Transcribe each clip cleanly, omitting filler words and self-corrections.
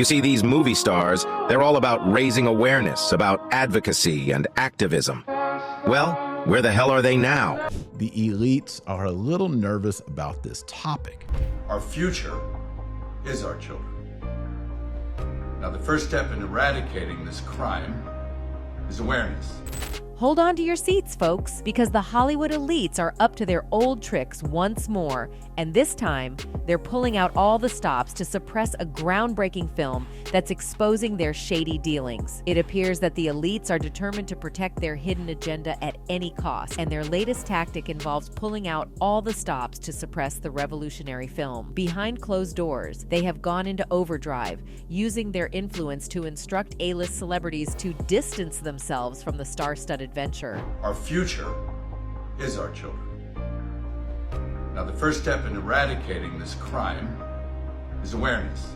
You see, these movie stars, they're all about raising awareness, about advocacy and activism. Well, where the hell are they now? The elites are a little nervous about this topic. Our future is our children. Now, the first step in eradicating this crime is awareness. Hold on to your seats, folks, because the Hollywood elites are up to their old tricks once more, and this time, they're pulling out all the stops to suppress a groundbreaking film that's exposing their shady dealings. It appears that the elites are determined to protect their hidden agenda at any cost, and their latest tactic involves pulling out all the stops to suppress the revolutionary film. Behind closed doors, they have gone into overdrive, using their influence to instruct A-list celebrities to distance themselves from the star-studded venture. Our future is our children. Now, the first step in eradicating this crime is awareness.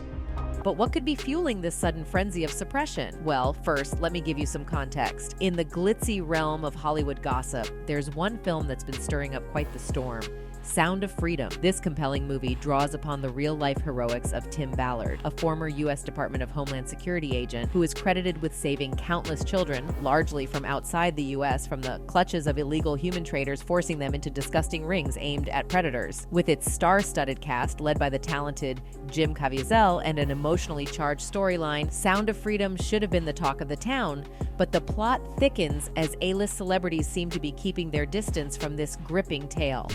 But what could be fueling this sudden frenzy of suppression? Well, first, let me give you some context. In the glitzy realm of Hollywood gossip, there's one film that's been stirring up quite the storm. Sound of Freedom. This compelling movie draws upon the real-life heroics of Tim Ballard, a former U.S. Department of Homeland Security agent who is credited with saving countless children, largely from outside the U.S., from the clutches of illegal human traders forcing them into disgusting rings aimed at predators. With its star-studded cast led by the talented Jim Caviezel and an emotionally charged storyline, Sound of Freedom should have been the talk of the town, but the plot thickens as A-list celebrities seem to be keeping their distance from this gripping tale.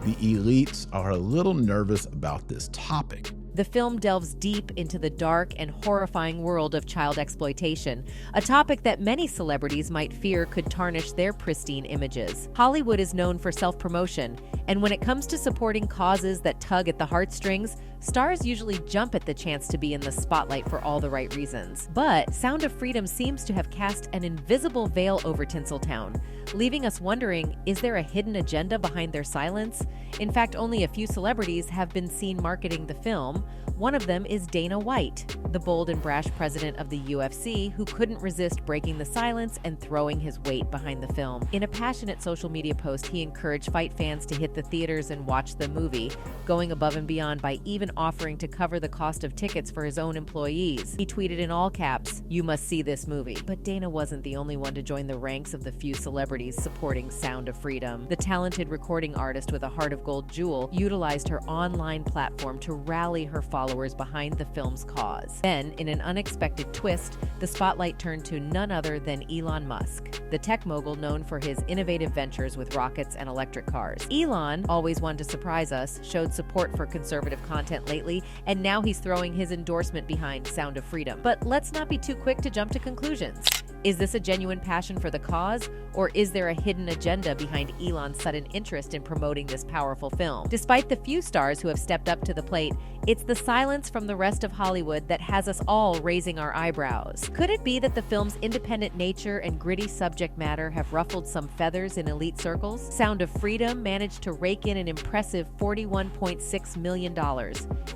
The elites are a little nervous about this topic. The film delves deep into the dark and horrifying world of child exploitation, a topic that many celebrities might fear could tarnish their pristine images. Hollywood is known for self-promotion, and when it comes to supporting causes that tug at the heartstrings, stars usually jump at the chance to be in the spotlight for all the right reasons. But Sound of Freedom seems to have cast an invisible veil over Tinseltown, leaving us wondering, is there a hidden agenda behind their silence? In fact, only a few celebrities have been seen marketing the film. One of them is Dana White, the bold and brash president of the UFC, who couldn't resist breaking the silence and throwing his weight behind the film. In a passionate social media post, he encouraged fight fans to hit the theaters and watch the movie, going above and beyond by even offering to cover the cost of tickets for his own employees. He tweeted in all caps, "You must see this movie." But Dana wasn't the only one to join the ranks of the few celebrities supporting Sound of Freedom. The talented recording artist with a heart of gold, Jewel, utilized her online platform to rally her followers behind the film's cause. Then, in an unexpected twist, the spotlight turned to none other than Elon Musk, the tech mogul known for his innovative ventures with rockets and electric cars. Elon, always one to surprise us, showed support for conservative content lately, and now he's throwing his endorsement behind Sound of Freedom. But let's not be too quick to jump to conclusions. Is this a genuine passion for the cause, or is there a hidden agenda behind Elon's sudden interest in promoting this powerful film? Despite the few stars who have stepped up to the plate, it's the silence from the rest of Hollywood that has us all raising our eyebrows. Could it be that the film's independent nature and gritty subject matter have ruffled some feathers in elite circles? Sound of Freedom managed to rake in an impressive $41.6 million,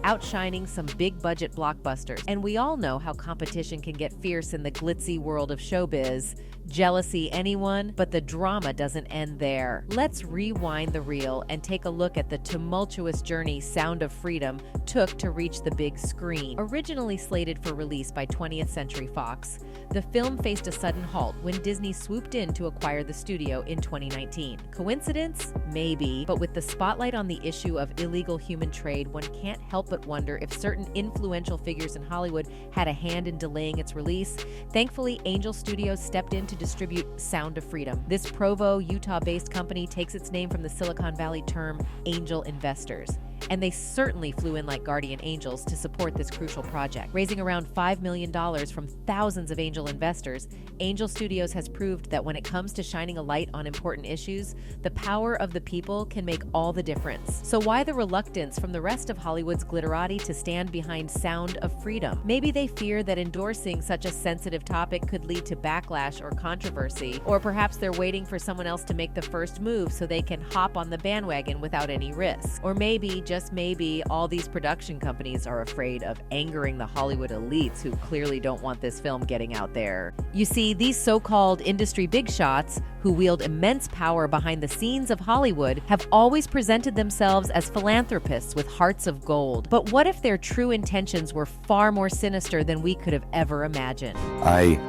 outshining some big-budget blockbusters. And we all know how competition can get fierce in the glitzy world of showbiz. Jealousy anyone, but the drama doesn't end there. Let's rewind the reel and take a look at the tumultuous journey Sound of Freedom took to reach the big screen. Originally slated for release by 20th Century Fox, the film faced a sudden halt when Disney swooped in to acquire the studio in 2019. Coincidence? Maybe, but with the spotlight on the issue of illegal human trade, one can't help but wonder if certain influential figures in Hollywood had a hand in delaying its release. Thankfully, Angel Studios stepped in to distribute Sound of Freedom. This Provo, Utah-based company takes its name from the Silicon Valley term angel investors. And they certainly flew in like guardian angels to support this crucial project. Raising around $5 million from thousands of angel investors, Angel Studios has proved that when it comes to shining a light on important issues, the power of the people can make all the difference. So why the reluctance from the rest of Hollywood's glitterati to stand behind Sound of Freedom? Maybe they fear that endorsing such a sensitive topic could lead to backlash or controversy, or perhaps they're waiting for someone else to make the first move so they can hop on the bandwagon without any risk. Or maybe, just just maybe all these production companies are afraid of angering the Hollywood elites who clearly don't want this film getting out there. You see, these so-called industry big shots who wield immense power behind the scenes of Hollywood have always presented themselves as philanthropists with hearts of gold. But what if their true intentions were far more sinister than we could have ever imagined? I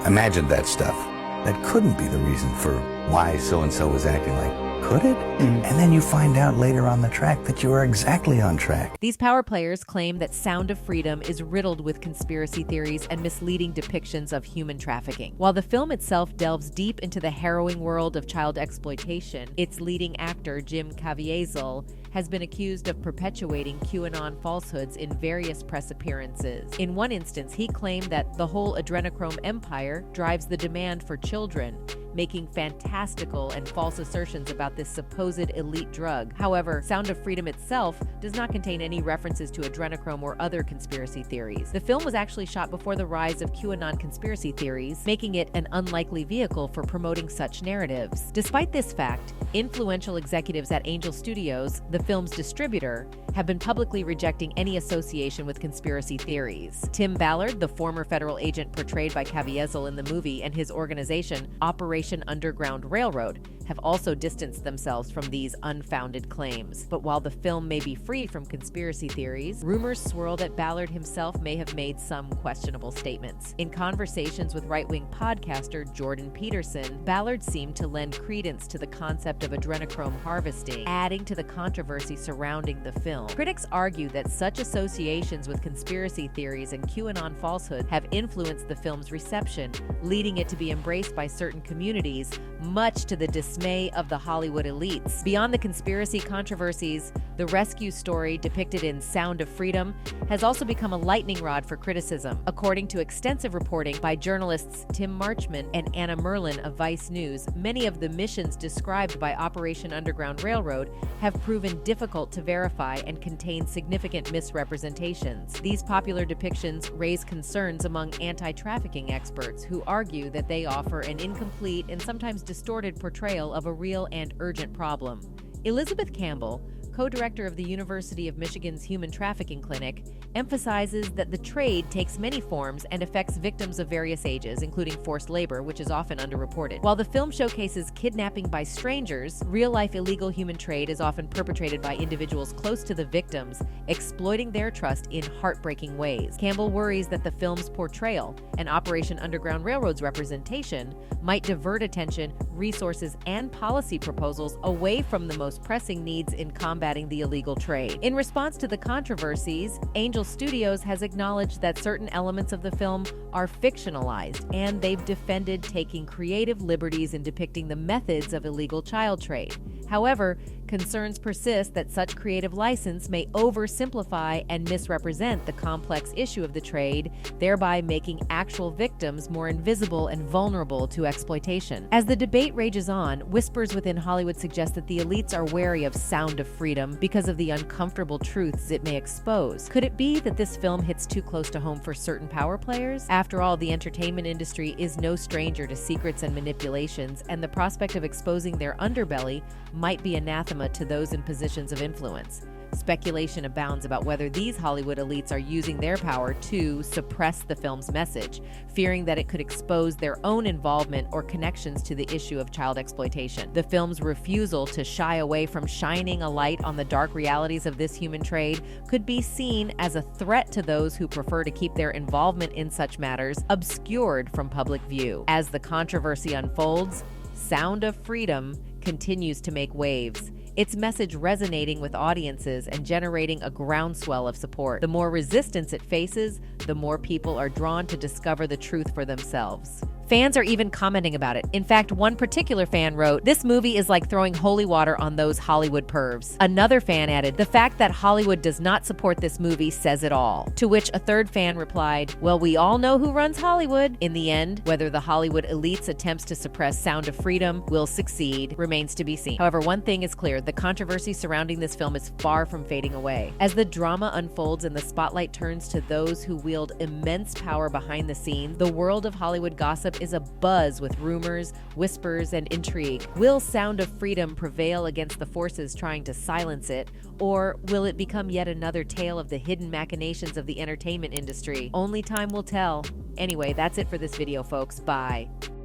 imagined that stuff. That couldn't be the reason for why so-and-so was acting like. Could it? And then you find out later on the track that you are exactly on track. These power players claim that Sound of Freedom is riddled with conspiracy theories and misleading depictions of human trafficking. While the film itself delves deep into the harrowing world of child exploitation, its leading actor, Jim Caviezel, has been accused of perpetuating QAnon falsehoods in various press appearances. In one instance, he claimed that the whole adrenochrome empire drives the demand for children, making fantastical and false assertions about this supposed elite drug. However, Sound of Freedom itself does not contain any references to adrenochrome or other conspiracy theories. The film was actually shot before the rise of QAnon conspiracy theories, making it an unlikely vehicle for promoting such narratives. Despite this fact, influential executives at Angel Studios, the film's distributor, have been publicly rejecting any association with conspiracy theories. Tim Ballard, the former federal agent portrayed by Caviezel in the movie, and his organization, Operation Underground Railroad, have also distanced themselves from these unfounded claims. But while the film may be free from conspiracy theories, rumors swirl that Ballard himself may have made some questionable statements. In conversations with right-wing podcaster Jordan Peterson, Ballard seemed to lend credence to the concept of adrenochrome harvesting, adding to the controversy surrounding the film. Critics argue that such associations with conspiracy theories and QAnon falsehood have influenced the film's reception, leading it to be embraced by certain communities, much to the dismay of the Hollywood elites. Beyond the conspiracy controversies, the rescue story depicted in Sound of Freedom has also become a lightning rod for criticism. According to extensive reporting by journalists Tim Marchman and Anna Merlin of Vice News, many of the missions described by Operation Underground Railroad have proven difficult to verify and contain significant misrepresentations. These popular depictions raise concerns among anti-trafficking experts who argue that they offer an incomplete and sometimes distorted portrayal of a real and urgent problem. Elizabeth Campbell, co-director of the University of Michigan's Human Trafficking Clinic, emphasizes that the trade takes many forms and affects victims of various ages, including forced labor, which is often underreported. While the film showcases kidnapping by strangers, real-life illegal human trade is often perpetrated by individuals close to the victims, exploiting their trust in heartbreaking ways. Campbell worries that the film's portrayal and Operation Underground Railroad's representation might divert attention, resources, and policy proposals away from the most pressing needs in combating the illegal trade. In response to the controversies, Angel Studios has acknowledged that certain elements of the film are fictionalized, and they've defended taking creative liberties in depicting the methods of illegal child trade. However, concerns persist that such creative license may oversimplify and misrepresent the complex issue of the trade, thereby making actual victims more invisible and vulnerable to exploitation. As the debate rages on, whispers within Hollywood suggest that the elites are wary of Sound of Freedom because of the uncomfortable truths it may expose. Could it be that this film hits too close to home for certain power players? After all, the entertainment industry is no stranger to secrets and manipulations, and the prospect of exposing their underbelly might be anathema to those in positions of influence. Speculation abounds about whether these Hollywood elites are using their power to suppress the film's message, fearing that it could expose their own involvement or connections to the issue of child exploitation. The film's refusal to shy away from shining a light on the dark realities of this human trade could be seen as a threat to those who prefer to keep their involvement in such matters obscured from public view. As the controversy unfolds, Sound of Freedom continues to make waves, its message resonating with audiences and generating a groundswell of support. The more resistance it faces, the more people are drawn to discover the truth for themselves. Fans are even commenting about it. In fact, one particular fan wrote, "This movie is like throwing holy water on those Hollywood pervs." Another fan added, "The fact that Hollywood does not support this movie says it all." To which a third fan replied, "Well, we all know who runs Hollywood." In the end, whether the Hollywood elite's attempts to suppress Sound of Freedom will succeed remains to be seen. However, one thing is clear, the controversy surrounding this film is far from fading away. As the drama unfolds and the spotlight turns to those who wield immense power behind the scenes, the world of Hollywood gossip life is abuzz with rumors, whispers, and intrigue. Will Sound of Freedom prevail against the forces trying to silence it, or will it become yet another tale of the hidden machinations of the entertainment industry? Only time will tell. Anyway, that's it for this video, folks. Bye.